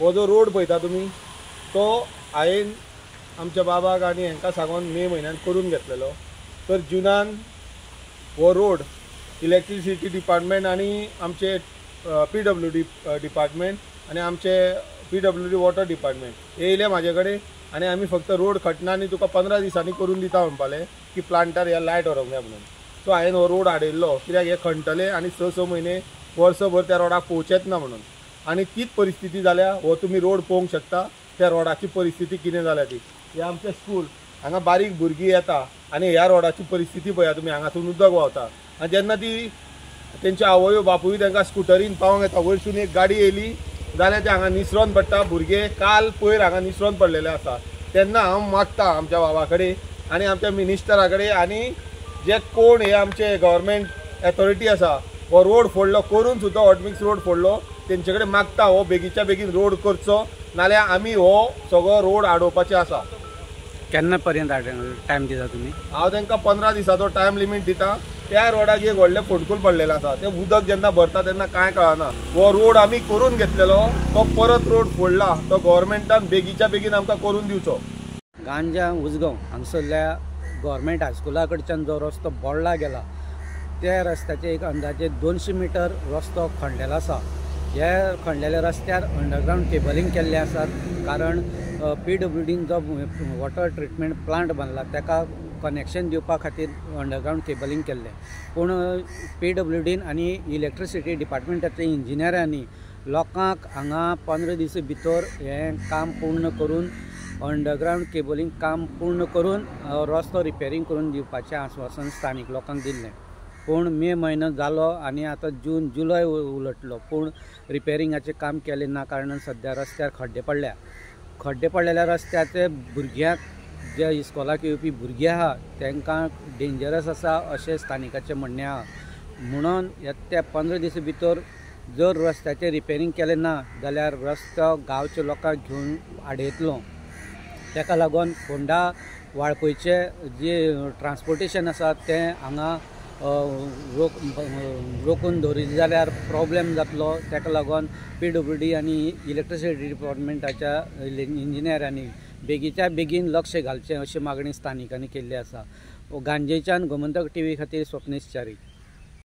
हो जो रोड पळयता तुमी तो हांवें आमच्या बाबाक आनी हांकां सांगून मे म्हयन्यान करून घेतलेलो। तर जुनान हो रोड इलेक्ट्रिसिटी डिपार्टमेंट आनी आमचे PWD डिपार्टमेंट आनी आमचे PWD वॉटर डिपार्टमेंट येयले म्हाजे कडेन आनी आमी फक्त रोड खटना आनी तुका 15 दिसांनी करून दिता म्हणपाले की प्लांटार ह्या लायट व्हरोंक जाय म्हणून। सो हांवें हो रोड हाडयल्लो कित्याक हे खणटले आनी 6 म्हयने वर्सभर त्या रोडाक पोवचेच ना म्हणून। आनी तीच परिस्थिती जाल्या। हो तुमी रोड पळोवंक शकता त्या रोडाची परिस्थिती कितें जाल्या ती। हे आमचे स्कूल हांगा बारीक भुरगीं येता आनी ह्या रोडाची परिस्थिती पळया तुमी, हांगासून उदक व्हांवता आनी जेन्ना ती तेंचे आवयो बापूय तांकां स्कुटरीन पावोंक येता, वयरसून एक गाडी येयली जाल्यार ते हांगा निसरोन पडटा। भुरगे काल पयर हांगा निसरोन पडलेले आसा। तेन्ना हांव मागता आमच्या बाबा कडेन आनी आमच्या मिनिस्टरा कडेन आनी जे कोण हे आमचे गव्हर्मेंट ऑथॉरिटी आसा हो रोड फोडलो करून सुद्दां हॉटमिक्स रोड फोडलो, तेंचे कडेन मागता हो बेगीच्या बेगीन रोड करचो, नाल्यार आमी हो सगळो रोड आडोवपाचे आसा। केन्ना पर्यंत टायम दिता तुमी? हांव तांकां 15 दिसाचो टायम लिमीट दिता। त्या रोडाक एक व्हडले फोटकूल पडलेले आसा, ते उदक जेन्ना भरता तेन्ना कांय कळना। हो रोड आमी करून घेतलेलो, तो परत रोड फोडला, तो गव्हर्मेंटान बेगीच्या बेगीन आमकां करून दिवचो। गांजा उजगांव हांगसरल्या गव्हर्मेंट हायस्कुला कडच्यान जो रस्तो बोडला गेला त्या रस्त्याचे एक अंदाजे 200 मिटर रस्तो खणलेलो आसा। ह्या खणलेल्या रस्त्यार अंडरग्रावंड केबलिंग केल्ले आसात, कारण PWDन जो वॉटर ट्रिटमेंट प्लांट बांदला ताका कनेक्शन दिवपा खातीर अंडरग्रावंड केबलिंग केल्लें। पूण PWDन आनी इलेक्ट्रिसिटी डिपार्टमेंटाच्या इंजिनियरांनी लोकांक हांगा 15 दीस भितर हें काम पूर्ण करून अंडरग्रावंड केबलिंग काम पूर्ण करून रस्तो रिपेरींग करून दिवपाचें आश्वासन स्थानीक लोकांक दिल्लें। पूण मे म्हयनो जालो आनी आतां जून जुलय उलटलो, पूण रिपेरिंगाचें काम केलें ना कारणान सद्या रस्त्यार खड्डे पडल्या। खड्डे पडलेल्या रस्त्याचे भुरग्यांक जे इस्कॉलाक येवपी भुरगीं आहा तांकां डेंजरस आसा अशें स्थानिकाचें म्हणणें आहा। म्हणून येत्या 15 दीस भितर जर रस्त्याचें रिपेरींग केलें ना जाल्यार रस्तो गांवच्या लोकांक घेवन आडयतलो। ताका लागून फोंडा वाळपयचें जे ट्रान्सपोर्टेशन आसा तें हांगा रोखून दवरिल्लें जाल्यार प्रॉब्लेम जातलो। ताका लागून PWD आनी इलेक्ट्रिसिटी डिपार्टमेंटाच्या इंजिनियरांनी बेगीच्या बेगीन लक्ष घालचें अशी मागणी स्थानिकांनी केल्ली आसा। गांजेच्यान गोमंतक TV खातीर स्वप्नेश च्यारी।